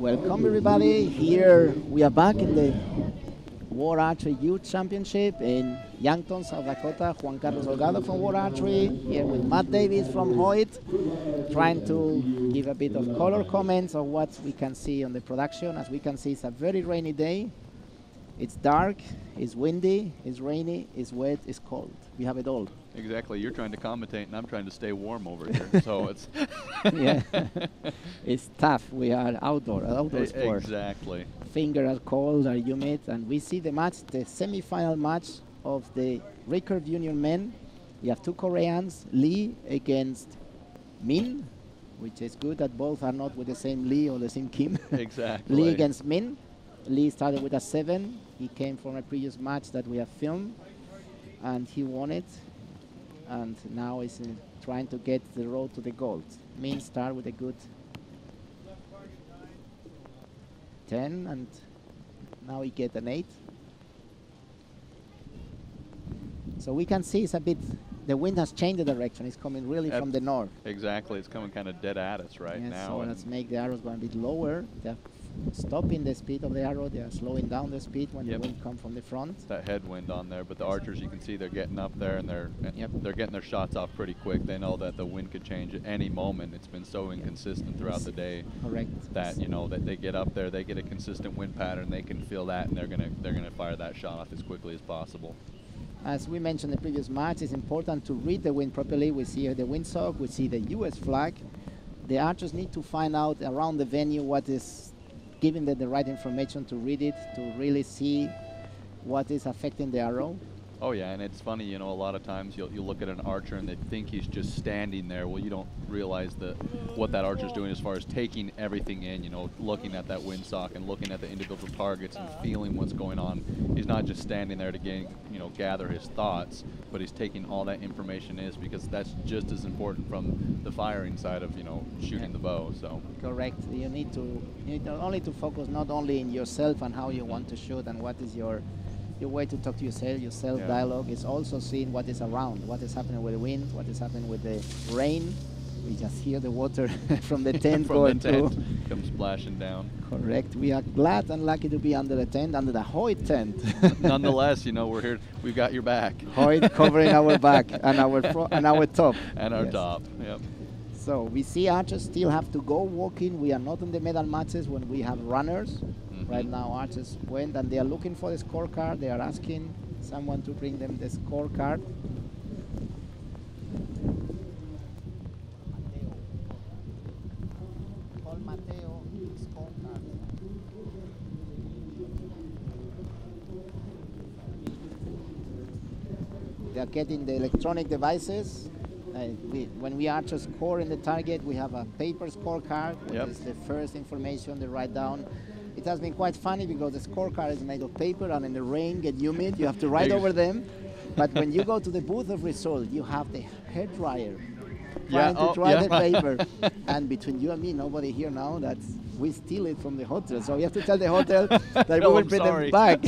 Welcome everybody. Here we are back in the World Archery Youth Championship in Yankton, South Dakota. Juan Carlos Olgado from World Archery, here with Matt Davis from Hoyt, trying to give a bit of color comments on what we can see on the production. As we can see, it's a very rainy day. It's dark, it's windy, it's rainy, it's wet, it's cold. We have it all. Exactly. You're trying to commentate, and I'm trying to stay warm over here. So it's yeah, it's tough. We are outdoor sport. Exactly. Fingers are cold, are humid, and we see the match, the semi-final match of the Recurve Junior men. We have two Koreans, Lee against Min, which is good that both are not with the same Lee or the same Kim. Exactly. Lee against Min. Lee started with a 7. He came from a previous match that we have filmed, and he won it. And now he's trying to get the road to the gold. Min start with a good 10, and now he get an 8. So we can see it's a bit, the wind has changed the direction. It's coming really from the north. Exactly. It's coming kind of dead at us right now. So let's make the arrows go a bit lower. They're stopping the speed of the arrow. They are slowing down the speed when the wind comes from the front. It's that headwind on there, but the archers, you can see they're getting up there, and they're getting their shots off pretty quick. They know that the wind could change at any moment. It's been so inconsistent throughout the day. Correct. That that they get up there, they get a consistent wind pattern, they can feel that, and they're gonna fire that shot off as quickly as possible. As we mentioned in the previous match, it's important to read the wind properly. We see here the windsock, we see the US flag. The archers need to find out around the venue what is giving them the right information to read it, to really see what is affecting the arrow. Oh yeah, and it's funny, a lot of times you'll look at an archer and they think he's just standing there. Well, you don't realize what that archer's doing as far as taking everything in, looking at that windsock and looking at the individual targets and feeling what's going on. He's not just standing there to gather his thoughts, but he's taking all that information in, because that's just as important from the firing side of, shooting the bow. So correct. You need only to focus not only in yourself and how you want to shoot and what is your way to talk to yourself. Your self-dialogue is also seeing what is around, what is happening with the wind, what is happening with the rain. We just hear the water from the tent going through. Comes splashing down. Correct. We are glad and lucky to be under the tent, under the Hoyt tent. Nonetheless, we're here. We've got your back. Hoyt covering our back and our top. And our top. Yep. So we see archers still have to go walking. We are not in the medal matches when we have runners. Right now, archers went and they are looking for the scorecard. They are asking someone to bring them the scorecard. They are getting the electronic devices. When we archers score in the target, we have a paper scorecard, which is the first information they write down. It has been quite funny because the scorecard is made of paper, and in the rain get humid, you have to write over them. But when you go to the booth of result, you have the hair dryer trying to dry the paper. And between you and me, nobody here now that we steal it from the hotel. So you have to tell the hotel that we will bring them back.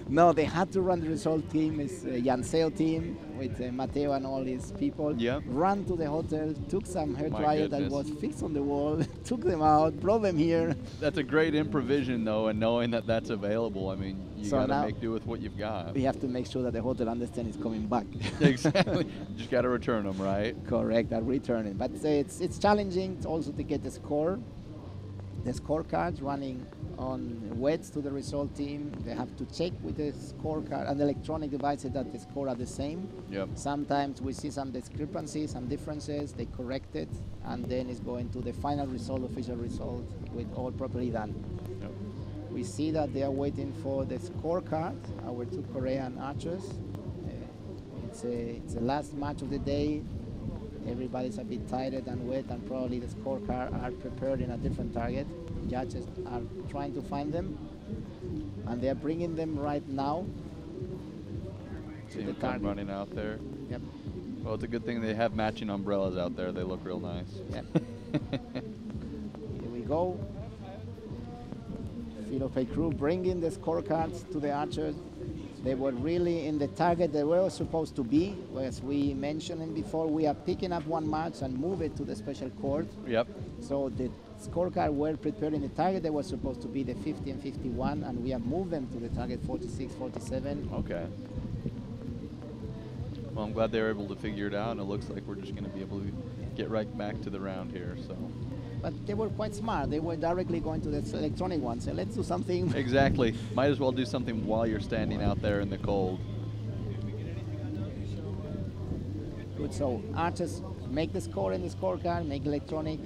No, they had to run the result team. It's a Yanseo team with Mateo and all these people. Ran to the hotel, took some hair dryer that was fixed on the wall, took them out, brought them here. That's a great improvisation, though, and knowing that that's available. I mean, you got to make do with what you've got. We have to make sure that the hotel understands it's coming back. Exactly. Just got to return them, right? Correct, and return it. But it's challenging also to get the score. The scorecards running on wets to the result team. They have to check with the scorecard and electronic devices that the score are the same. Sometimes we see some discrepancies, some differences. They correct it, and then it's going to the final result, official result, with all properly done. We see that they are waiting for the scorecard. Our two Korean archers. It's the last match of the day. Everybody's a bit tired and wet, and probably the scorecard are prepared in a different target. Judges are trying to find them, and they are bringing them right now. See them come running out there. Yep. Well, it's a good thing they have matching umbrellas out there. They look real nice. Yep. Here we go. Field of Play crew bringing the scorecards to the archers. They were really in the target they were supposed to be. As we mentioned before, we are picking up one match and move it to the special court. Yep. So the scorecard were preparing the target. They were supposed to be the 50 and 51, and we have moved them to the target 46, 47. Okay. Well, I'm glad they were able to figure it out, and it looks like we're just going to be able to get right back to the round here. So. But they were quite smart. They were directly going to the electronic one. So let's do something. Exactly. Might as well do something while you're standing out there in the cold. Good. So archers make the score in the scorecard, make electronic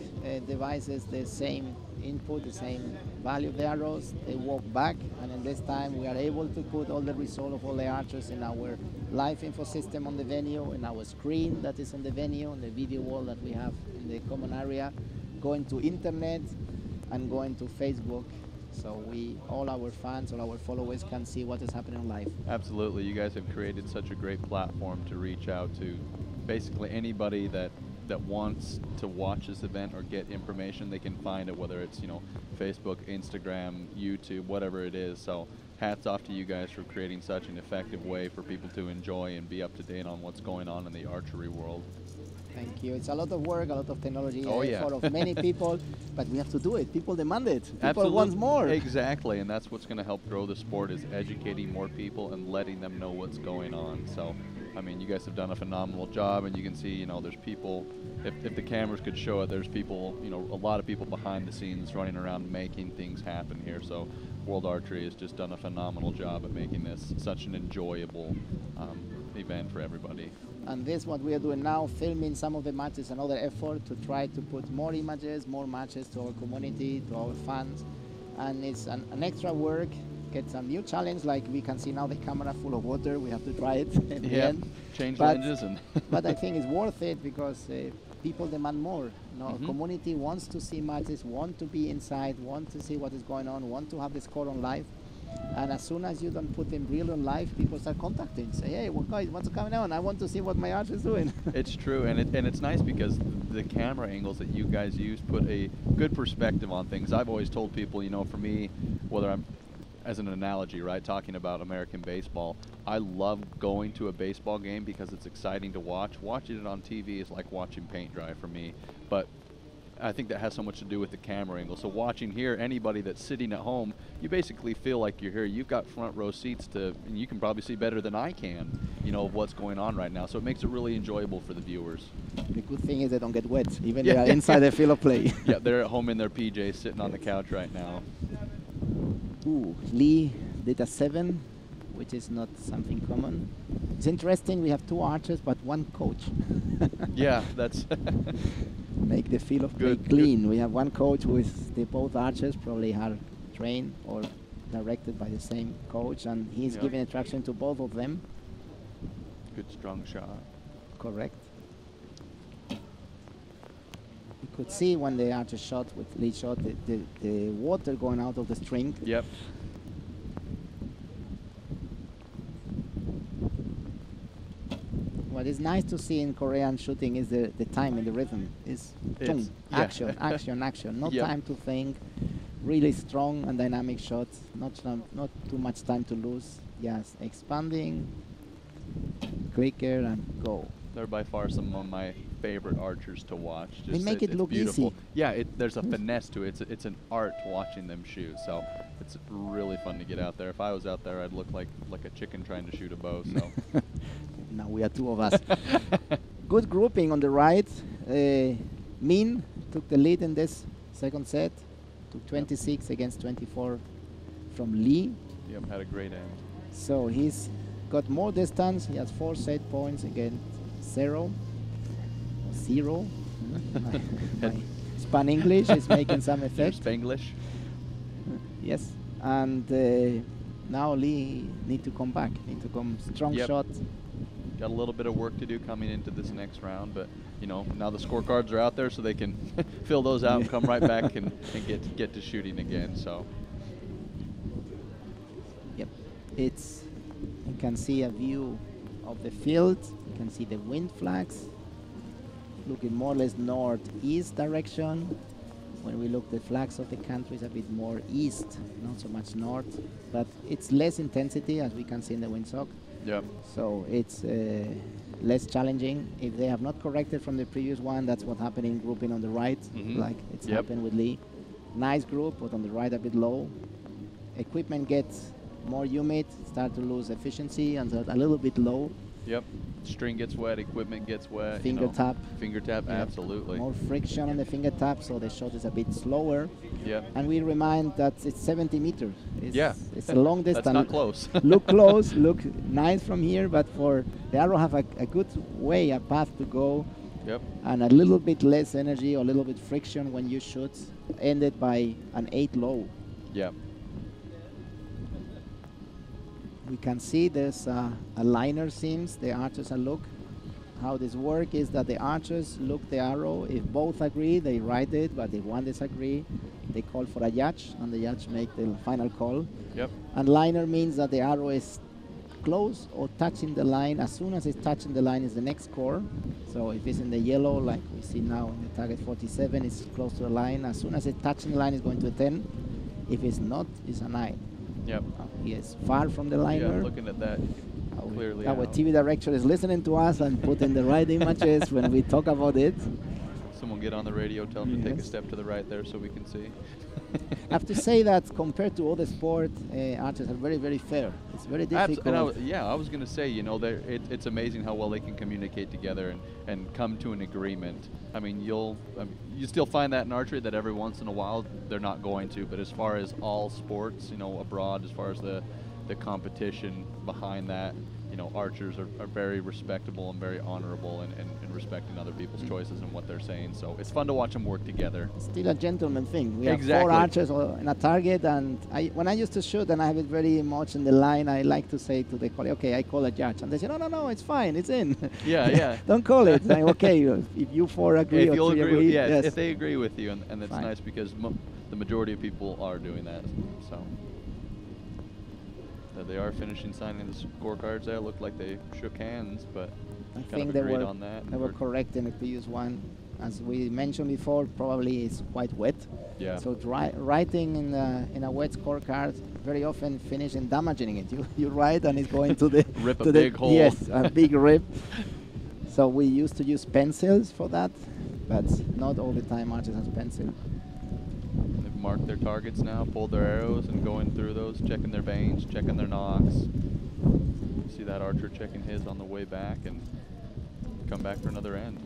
devices the same input, the same value of the arrows. They walk back, and in this time we are able to put all the result of all the archers in our live info system on the venue, in our screen that is on the venue, on the video wall that we have in the common area, going to internet and going to Facebook. So all our fans, all our followers can see what is happening live. Absolutely. You guys have created such a great platform to reach out to basically anybody that wants to watch this event or get information. They can find it, whether it's, Facebook, Instagram, YouTube, whatever it is. So hats off to you guys for creating such an effective way for people to enjoy and be up to date on what's going on in the archery world. Thank you. It's a lot of work, a lot of technology, effort of many people, but we have to do it. People demand it. People Absolutely. want more. Exactly, and that's what's going to help grow the sport, is educating more people and letting them know what's going on. So, I mean, you guys have done a phenomenal job, and you can see, there's people, if the cameras could show it, there's people, a lot of people behind the scenes running around making things happen here. So World Archery has just done a phenomenal job at making this such an enjoyable event for everybody. And this, what we are doing now, filming some of the matches, another effort to try to put more images, more matches to our community, to our fans. And it's an extra work, get some new challenge, like we can see now the camera full of water. We have to try it at the end. Change lenses. But I think it's worth it because people demand more. Community wants to see matches, want to be inside, want to see what is going on, want to have the score on live. And as soon as you don't put them real on live, people start contacting, say, hey, well, guys, what's going on? I want to see what my archer is doing. It's true, and it's nice because the camera angles that you guys use put a good perspective on things. I've always told people, for me, whether I'm, as an analogy, right, talking about American baseball, I love going to a baseball game because it's exciting to watch. Watching it on TV is like watching paint dry for me, but I think that has so much to do with the camera angle. So watching here, anybody that's sitting at home, you basically feel like you're here. You've got front row seats and you can probably see better than I can, of what's going on right now. So it makes it really enjoyable for the viewers. The good thing is they don't get wet, even they are inside the field of play. Yeah, they're at home in their PJs sitting on the couch right now. Ooh, Lee did a 7, which is not something common. It's interesting, we have 2 archers, but 1 coach. Yeah, that's... Make the field of play clean. We have 1 coach who is, both archers probably are trained or directed by the same coach, and he's giving instruction to both of them. Good strong shot. Correct. You could see when the archer shot, with Lee shot, the water going out of the string. Yep. What is nice to see in Korean shooting is the time and the rhythm. It's action, action, action. No time to think. Really strong and dynamic shots. Not too much time to lose. Yes, expanding, clicker, and go. They're by far some of my favorite archers to watch. They make it look beautiful. Easy. Yeah, there's a finesse to it. It's an art watching them shoot. So it's really fun to get out there. If I was out there, I'd look like a chicken trying to shoot a bow. So. Now we are 2 of us. Good grouping on the right. Min took the lead in this second set. Took 26 against 24 from Lee. Yep, had a great end. So he's got more distance. He has 4 set points against 0. My Span English is making some effect. Spanglish. Yes. And now Lee need to come back. Need to come strong shot. Got a little bit of work to do coming into this next round, but now the scorecards are out there, so they can fill those out and come right back and get to shooting again. So. Yep, you can see a view of the field. You can see the wind flags looking more or less northeast direction. When we look, the flags of the country is a bit more east, not so much north, but it's less intensity, as we can see in the windsock. Yep. So it's less challenging. If they have not corrected from the previous one, that's what happened in grouping on the right, like it's happened with Lee. Nice group, but on the right a bit low. Equipment gets more humid, start to lose efficiency, and a little bit low. Yep. String gets wet, equipment gets wet. Finger tap. Finger tap, absolutely. More friction on the finger tap, so the shot is a bit slower. Yep. And we remind that it's 70 meters. It's a long distance. That's not close. Look close, look nice from here, but for the arrow have a good way, a path to go. Yep. And a little bit less energy or a little bit friction when you shoot, ended by an 8 low. Yep. We can see there's a liner seams, the archers look. How this works is that the archers look the arrow. If both agree, they write it, but if one disagree, they call for a judge, and the judge make the final call. Yep. And liner means that the arrow is close or touching the line. As soon as it's touching the line is the next score. So if it's in the yellow, like we see now in the target 47, it's close to the line. As soon as it's touching the line, it's going to a 10. If it's not, it's a 9. Yep. He is far from the liner. Yeah, looking at that clearly. Our TV director is listening to us and putting the right images when we talk about it. Someone get on the radio, tell them to take a step to the right there so we can see. I have to say that compared to other sports, archers are very, very fair. It's very difficult. I was going to say, you know, it's amazing how well they can communicate together and come to an agreement. I mean, you still find that in archery that every once in a while they're not going to, but as far as all sports, you know, abroad, as far as the competition behind that, you know, archers are very respectable and very honorable and respecting other people's choices and what they're saying. So it's fun to watch them work together. It's still a gentleman thing. We have 4 archers in a target, and when I used to shoot and I have it very much in the line, I like to say to the colleague, okay, I call a judge. And they say, no, it's fine, it's in. Yeah. Don't call it. Like, okay, if you 4 agree if or 3 agree. Yes. If they agree with you, and it's fine. Nice because the majority of people are doing that. So. They are finishing signing the scorecards there. Looked like they shook hands, but I kind think of they agreed were on that. They were correct in the previous one. As we mentioned before, probably it's quite wet. Yeah. So writing in a wet scorecard very often finish in damaging it. You write and it's going to the rip a big hole. Yes, a big rip. So we used to use pencils for that, but not all the time archers have pencil. They've marked their targets now, pulled their arrows, and going through those, checking their vanes, checking their nocks. See that archer checking his on the way back and come back for another end.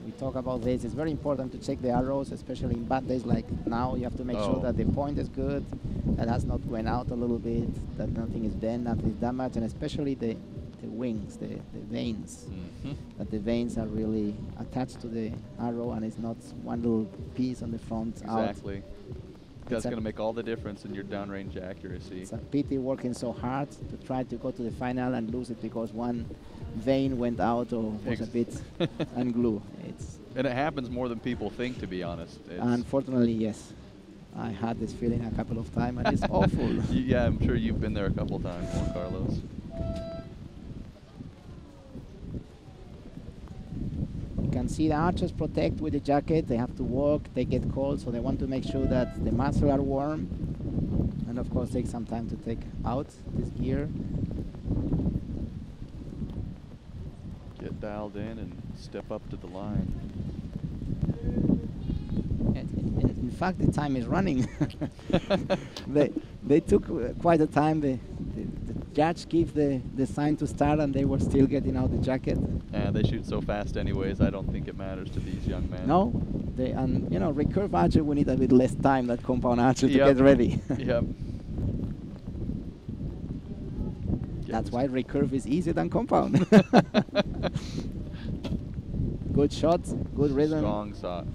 We talk about this. It's very important to check the arrows, especially in bad days like now. You have to make sure that the point is good, that has not went out a little bit, that nothing is bent, nothing is damaged, and especially the wings, the veins. That the veins are really attached to the arrow and it's not one little piece on the front out. Exactly. That's going to make all the difference in your downrange accuracy. It's a pity working so hard to try to go to the final and lose it because one vein went out or was a bit unglued. And it happens more than people think, to be honest. Unfortunately, yes. I had this feeling a couple of times and it's awful. Yeah, I'm sure you've been there a couple of times, Juan Carlos. You can see the archers protect with the jacket. They have to walk, they get cold, so they want to make sure that the muscles are warm. And of course, take some time to take out this gear. Get dialed in and step up to the line. In fact, the time is running. They took quite a time. The judge gave the sign to start, and they were still getting out the jacket. Yeah, they shoot so fast anyways. I don't think it matters to these young men. No, and you know, recurve archer, we need a bit less time than compound archer to get ready. Yep. That's why recurve is easier than compound. Good shot, good rhythm. Strong shot.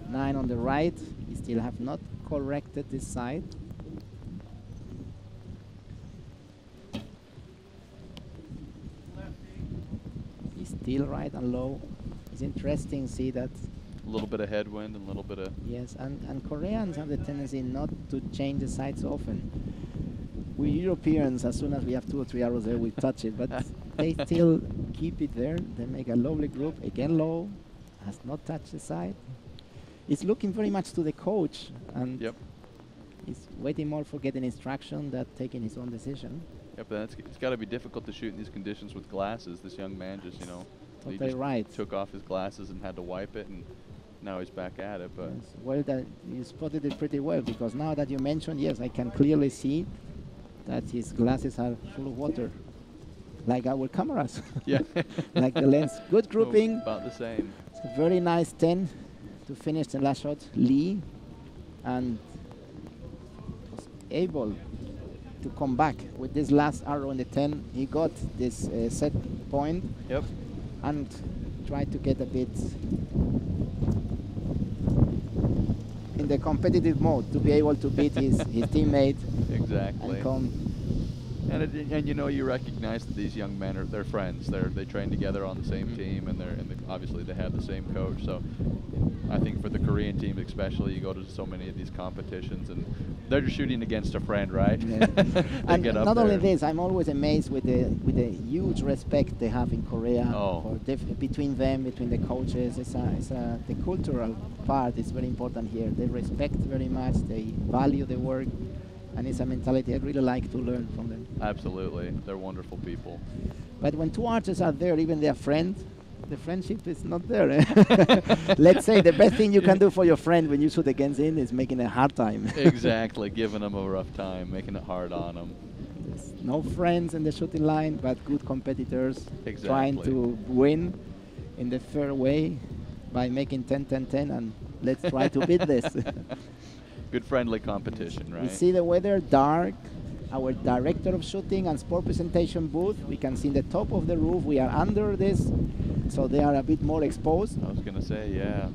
9 on the right. We still have not corrected this side. He's still right and low. It's interesting to see that. A little bit of headwind and a little bit of... Yes, and Koreans have the tendency not to change the sides often. We Europeans, as soon as we have 2 or 3 arrows there, we touch it, but they still keep it there. They make a lovely group. Again low, has not touched the side. He's looking very much to the coach, and Yep. he's waiting more for getting instruction than taking his own decision. Yep, and it's got to be difficult to shoot in these conditions with glasses. This young man just, you know, he Totally just right. took off his glasses and had to wipe it, and now he's back at it. But Yes, well, that you spotted it pretty well, because now that you mentioned, yes, I can clearly see that his glasses are full of water, like our cameras. yeah, Like the lens. Good grouping. about the same. It's a very nice 10 to finish the last shot. Lee, and was able to come back with this last arrow in the 10. He got this set point Yep. and tried to get a bit in the competitive mode to be able to beat his teammate Exactly. and come. And you know, you recognize that these young men they're friends. They train together on the same team, and obviously they have the same coach. So I think for the Korean team especially, you go to so many of these competitions, and they're just shooting against a friend, right? Yeah. They And get up not only there. this, I'm always amazed with the huge respect they have in Korea Oh. between them, between the coaches. The cultural part is very important here. They respect very much. They value the work, and it's a mentality I really like to learn from them. Absolutely, they're wonderful people. But when two archers are there, even their friends, the friendship is not there. Let's say the best thing you can do for your friend when you shoot against him is making a hard time. Exactly, giving them a rough time, making it hard on them. There's no friends in the shooting line, but good competitors trying Exactly. to win in the fair way by making 10-10-10, and let's try to beat this. Good friendly competition, right? We see the weather dark. Our director of shooting and sport presentation booth, we can see the top of the roof. We are under this, so they are a bit more exposed. I was gonna say, yeah.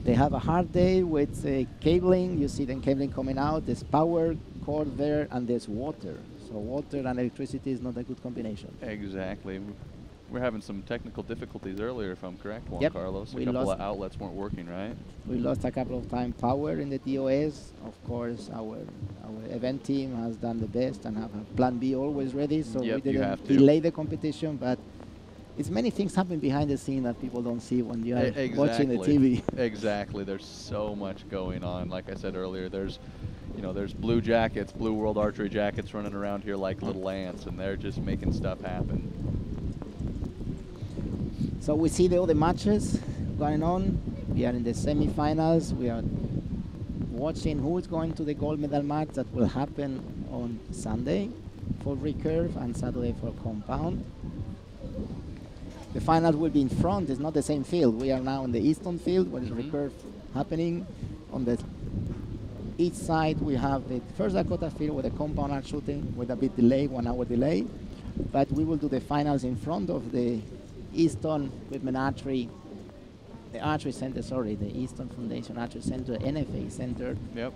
They have a hard day with cabling. You see the cabling coming out. There's power cord there, and there's water. So water and electricity is not a good combination. Exactly. We're having some technical difficulties earlier, if I'm correct, Juan Yep. Carlos. A We couple lost- of outlets weren't working, right? We lost a couple of times power in the DOS. Of course, our event team has done the best and have a plan B always ready. So Yep, we you didn't have to. delay the competition, but it's many things happen behind the scene that people don't see when you are watching the TV. Exactly. There's so much going on. Like I said earlier, there's blue jackets, blue World Archery jackets running around here like little ants, and they're just making stuff happen. So we see the other matches going on. We are in the semifinals. We are watching who is going to the gold medal match that will happen on Sunday for Recurve and Saturday for Compound. The finals will be in front. It's not the same field. We are now in the Eastern field where is Recurve happening. On the east side, we have the first Dakota field where the Compound are shooting with a bit delay, 1 hour delay. But we will do the finals in front of the Eastern Equipment Archery, the Archery Center, sorry, the Eastern Foundation Archery Center, NFA Center. Yep.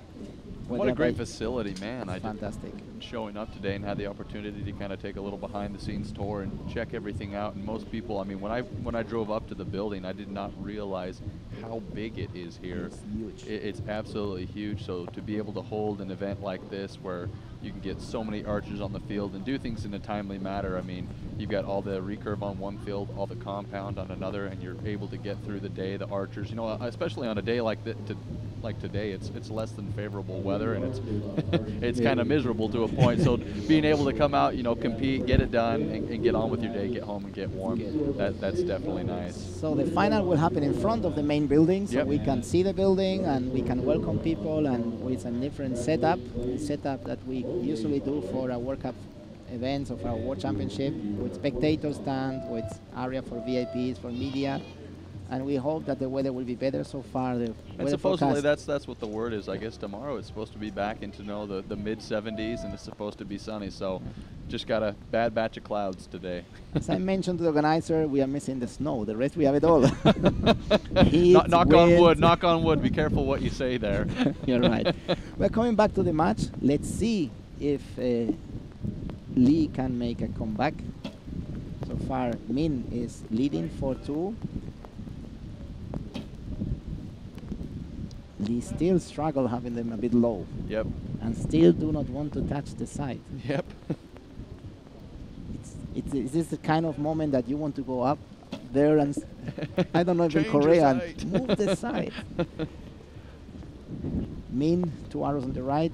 where What they a are great very facility, man. I fantastic. showing up today and had the opportunity to kind of take a little behind the scenes tour and check everything out. And most people, I mean, when I drove up to the building, I did not realize how big it is here. It's huge. It's absolutely huge. So to be able to hold an event like this where you can get so many archers on the field and do things in a timely manner. I mean, you've got all the recurve on one field, all the compound on another, and you're able to get through the day. The archers, you know, especially on a day like like today, it's less than favorable weather, and it's kind of miserable to a point. So being able to come out, you know, compete, get it done, and get on with your day, get home and get warm, that's definitely nice. So the final will happen in front of the main building, so Yep. we can see the building and we can welcome people, and with a different setup that we usually do for our World Cup events of our World Championship, with spectator stand, with area for VIPs, for media, and we hope that the weather will be better. So far, the And weather supposedly forecast, that's what the word is. I guess tomorrow it's supposed to be back into the mid 70s, and it's supposed to be sunny. So just got a bad batch of clouds today. as I mentioned to the organizer, we are missing the snow. The rest we have it all. Heat, Knock on wind. wood. Knock on wood. Be careful what you say there. You're right. We're coming back to the match. Let's see if Lee can make a comeback. So far, Min is leading 4-2. Lee still struggle having them a bit low Yep. and still do not want to touch the side. Yep. Is this the kind of moment that you want to go up there and I don't know if in Change your Korea side. move the side. Min, 2 arrows on the right,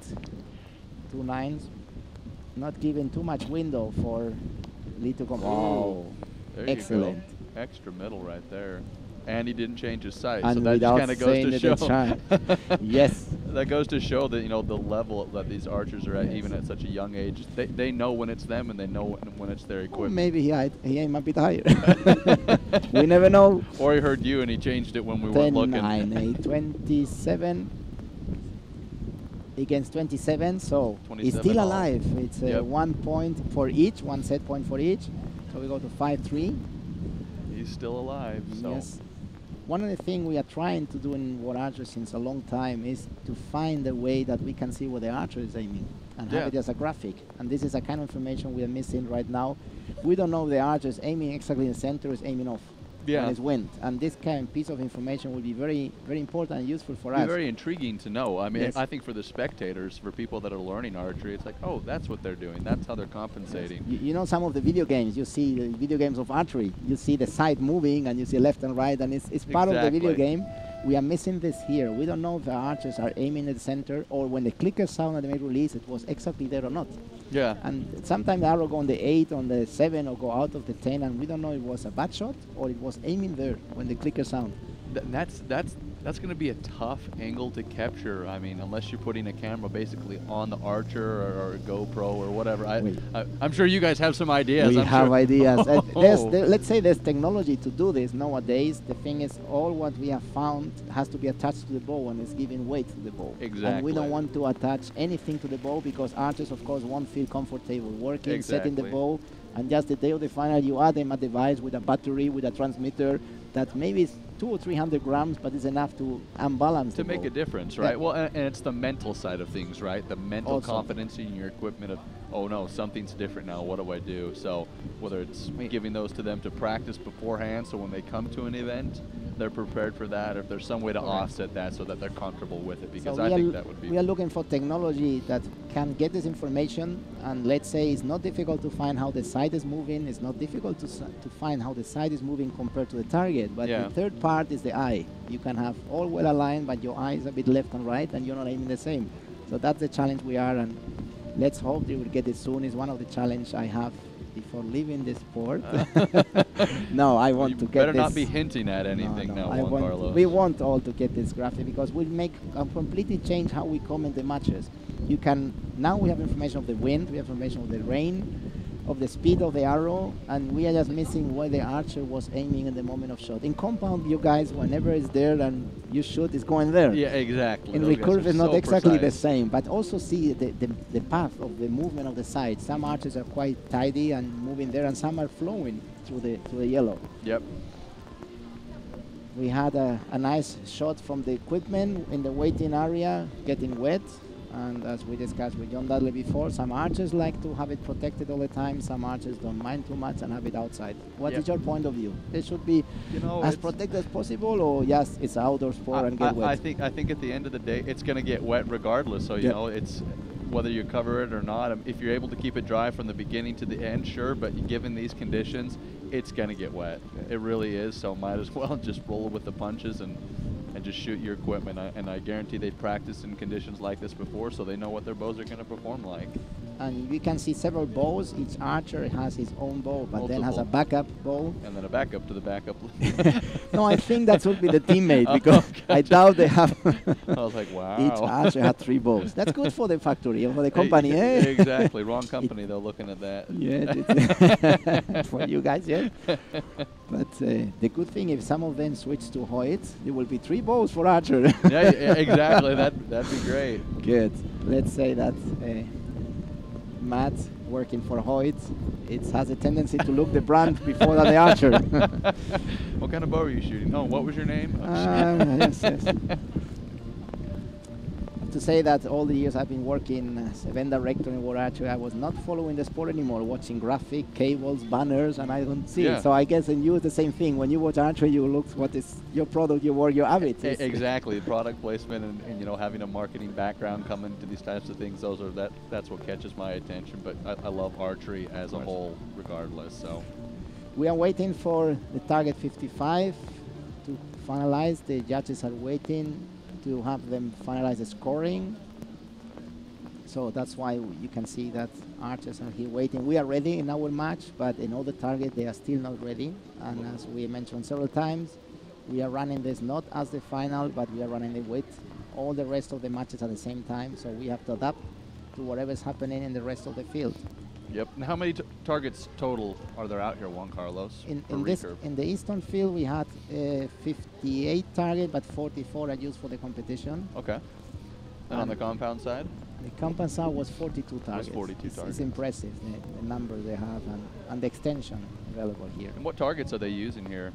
2 nines. Not giving too much window for Lee to come. Oh, there excellent. You go. Extra middle right there. And he didn't change his sight, And so that just kind of goes to show. Yes. That goes to show that, you know, the level that these archers are at, even at such a young age. They know when it's them, and they know when it's their equipment. Or maybe he aimed a bit higher. We never know. Or he heard you and he changed it when we weren't looking. 9, 27 against 27, so he's still alive. It's 1 point for each, 1 set point for each. So we go to 5-3. He's still alive. So. Yes. One of the things we are trying to do in World Archery since a long time is to find a way that we can see where the archer is aiming and have it as a graphic. And this is a kind of information we are missing right now. We don't know if the archer is aiming exactly in the center or is aiming off. And it's wind. And this kind of piece of information will be very, very important and useful for us. Very intriguing to know. I mean, I think for the spectators, for people that are learning archery, it's like, oh, that's what they're doing. That's how they're compensating. You know, some of the video games, you see the video games of archery, you see the side moving and you see left and right, and it's part of the video game. We are missing this here. We don't know if the archers are aiming at the center or when the clicker sound at the mid-release, it was exactly there or not. Yeah. And sometimes the arrow go on the 8, on the 7, or go out of the 10, and we don't know if it was a bad shot or it was aiming there when the clicker sound. That's going to be a tough angle to capture. I mean, unless you're putting a camera basically on the archer or a GoPro or whatever. I'm sure you guys have some ideas. We have ideas. Let's say there's technology to do this nowadays. The thing is, all what we have found has to be attached to the bow and is giving weight to the bow. Exactly. And we don't want to attach anything to the bow because archers, of course, won't feel comfortable working, setting the bow. And just the day of the final, you add them a device with a battery, with a transmitter that maybe is 200 or 300 grams, but it's enough to unbalance to make a difference, right? Well, and it's the mental side of things, right? The mental confidence in your equipment of, oh no, something's different now. What do I do? So whether it's giving those to them to practice beforehand, so when they come to an event, they're prepared for that. If there's some way to offset that so that they're comfortable with it, because I think that would be. We are looking for technology that can get this information, and let's say it's not difficult to find how the sight is moving. It's not difficult to find how the sight is moving compared to the target. But the third part is the eye. You can have all well aligned, but your eye is a bit left and right, and you're not aiming the same. So that's the challenge we are, and let's hope they will get it soon. It's one of the challenges I have before leaving the sport. No, I want to get this. Better not be hinting at anything now, Juan Carlos. We want all to get this graphic because we'll make a completely change how we comment the matches. You can, now we have information of the wind, we have information of the rain, of the speed of the arrow, and we are just missing where the archer was aiming in the moment of shot. In compound, you guys, whenever it's there and you shoot, it's going there. Yeah, exactly. In Recurve, it's not exactly the same, but also see the path of the movement of the side. Some archers are quite tidy and moving there, and some are flowing through the yellow. Yep. We had a nice shot from the equipment in the waiting area, getting wet. And as we discussed with John Dudley before, some archers like to have it protected all the time. Some archers don't mind too much and have it outside. What is your point of view? It should be as protected as possible, or yes, it's an outdoor sport and get wet? I think at the end of the day, it's going to get wet regardless. So, you know, it's whether you cover it or not. If you're able to keep it dry from the beginning to the end, sure. But given these conditions, it's going to get wet. It really is. So might as well just roll with the punches and just shoot your equipment. And I guarantee they've practiced in conditions like this before, so they know what their bows are going to perform like. And we can see several bows. Each archer has his own bow, but then has a backup bow. And then a backup to the backup. No, I think that would be the teammate, because I doubt they have. I was like, wow. Each archer had 3 bows. That's good for the factory, for the company, eh? Exactly. Wrong company, though, looking at that. Yeah, for you guys, yeah. But the good thing, if some of them switch to Hoyt, there will be 3 bows for archer. Yeah, exactly. That'd be great. Good. Let's say that Matt, working for Hoyt, it has a tendency to look the brand before the archer. What kind of bow are you shooting? Oh, what was your name? Yes. To say that all the years I've been working as event director in World Archery, I was not following the sport anymore, watching graphic, cables, banners, and I don't see it. So I guess in you it's the same thing. When you watch archery, you look what is your product, your work, your habits. Exactly, product placement and you know, having a marketing background coming to these types of things. That's what catches my attention. But I love archery as a whole, regardless. So we are waiting for the target 55 to finalize. The judges are waiting to have them finalize the scoring. So that's why you can see that archers are here waiting. We are ready in our match, but in other target they are still not ready. And as we mentioned several times, we are running this not as the final, but we are running it with all the rest of the matches at the same time. So we have to adapt to whatever is happening in the rest of the field. Yep. And how many targets total are there out here, Juan Carlos? In the Eastern field, we had 58 targets, but 44 are used for the competition. Okay. And on the compound side? The compound side was 42 targets. 42 targets. It's impressive, the number they have and the extension available here. And what targets are they using here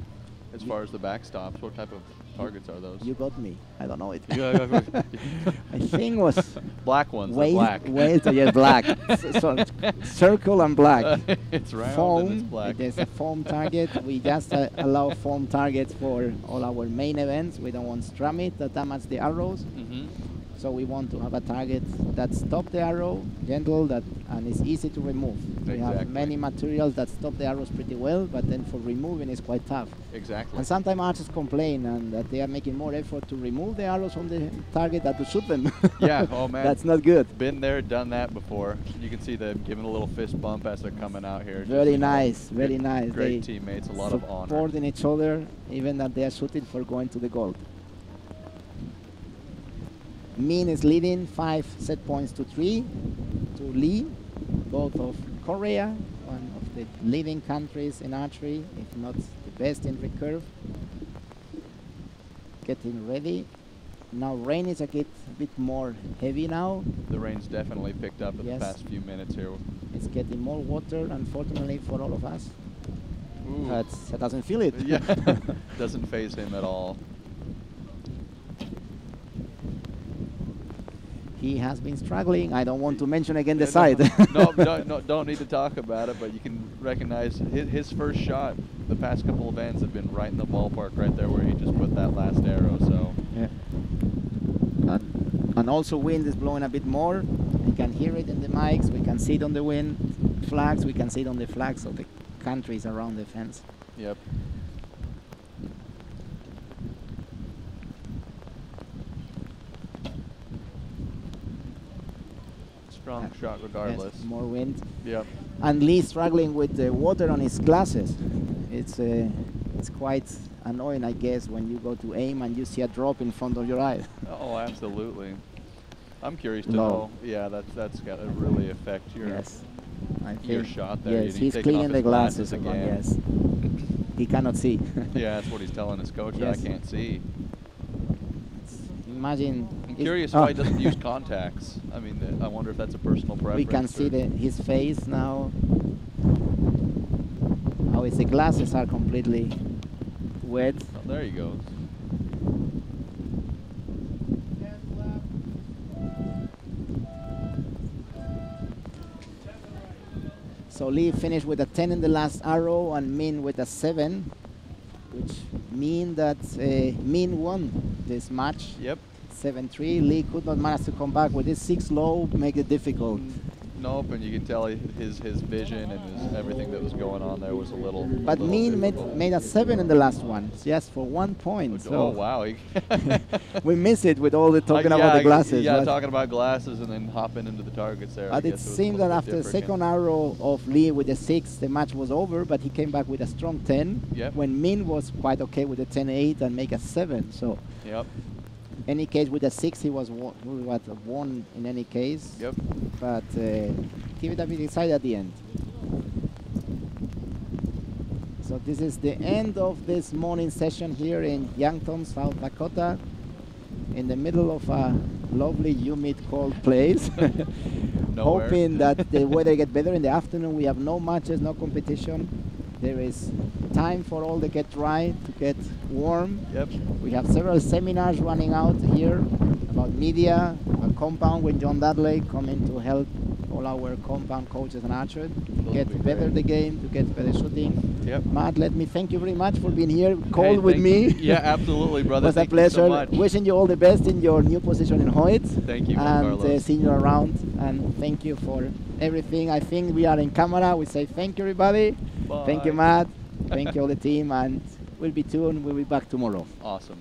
as far as the backstops? What type of targets are those? You got me. I don't know it. I think it was black ones. Black. Yes, black. So circle and black. It's round foam, and it's black. There's a foam target. We just allow foam targets for all our main events. We don't want stramit that damage the arrows. So we want to have a target that stops the arrow, gentle, and is easy to remove. We have many materials that stop the arrows pretty well, but then for removing it's quite tough. Exactly. And sometimes archers complain and that they are making more effort to remove the arrows from the target than to shoot them. Yeah, oh man. That's not good. Been there, done that before. You can see them giving a little fist bump as they're coming out here. Very nice, very nice. Great teammates, a lot of honor. Supporting each other, even that they are shooting for going to the gold. Min is leading 5 set points to 3 to Lee, both of Korea, one of the leading countries in archery, if not the best in recurve. Getting ready. Now rain is a bit more heavy now. The rain's definitely picked up in the past few minutes here. It's getting more water, unfortunately for all of us. Ooh. But it doesn't feel it. Yeah, doesn't faze him at all. He has been struggling. I don't want to mention again the side. No, don't need to talk about it, but you can recognize his first shot. The past couple events have been right in the ballpark, right there where he just put that last arrow. So. Yeah. And also wind is blowing a bit more. We can hear it in the mics. We can see it on the wind flags. We can see it on the flags of the countries around the fence. Yep. Strong shot regardless. Yes, more wind. Yep. And Lee struggling with the water on his glasses. It's quite annoying, I guess, when you go to aim and you see a drop in front of your eye. Oh, absolutely. I'm curious to know. Yeah, that's got to really affect your your shot there. Yes, he's cleaning the glasses again. Yes. He cannot see. Yeah, that's what he's telling his coach. Yes. I can't see. Imagine. I'm curious why he doesn't use contacts. I mean, I wonder if that's a personal preference. We can see his face now. How the glasses are completely wet. Oh, there he goes. So Lee finished with a 10 in the last arrow and Min with a 7, which mean that Min won this match. Yep. 7-3. Lee could not manage to come back with this 6 low, make it difficult. Nope, and you can tell his vision and everything that was going on there was a little. But Min made a 7 in the last one, just for 1 point. Oh wow! We miss it with all the talking about the glasses. Yeah, talking about glasses and then hopping into the targets there. But it seemed that after the second arrow of Lee with the 6, the match was over. But he came back with a strong 10. Yep. When Min was quite okay with the 10-8 and make a 7. So. Yep. Any case with a 6, he was won in any case. Yep. But keep it a bit inside at the end. So this is the end of this morning session here in Yankton, South Dakota, in the middle of a lovely, humid, cold place. Hoping that the weather gets better in the afternoon. We have no matches, no competition. There is time for all to get dry, to get warm. Yep. We have several seminars running out here about media, a compound with John Dudley coming to help all our compound coaches and archers to get better the game, to get better shooting. Yep. Matt, let me thank you very much for being here, cold with me. Yeah, absolutely, brother. It was a pleasure. You so much. Wishing you all the best in your new position in Hoyt. Thank you, and seeing you around. And thank you for everything. I think we are in camera. We say thank you, everybody. Bye. Thank you, Matt. Thank you, all the team. And we'll be tuned. We'll be back tomorrow. Awesome.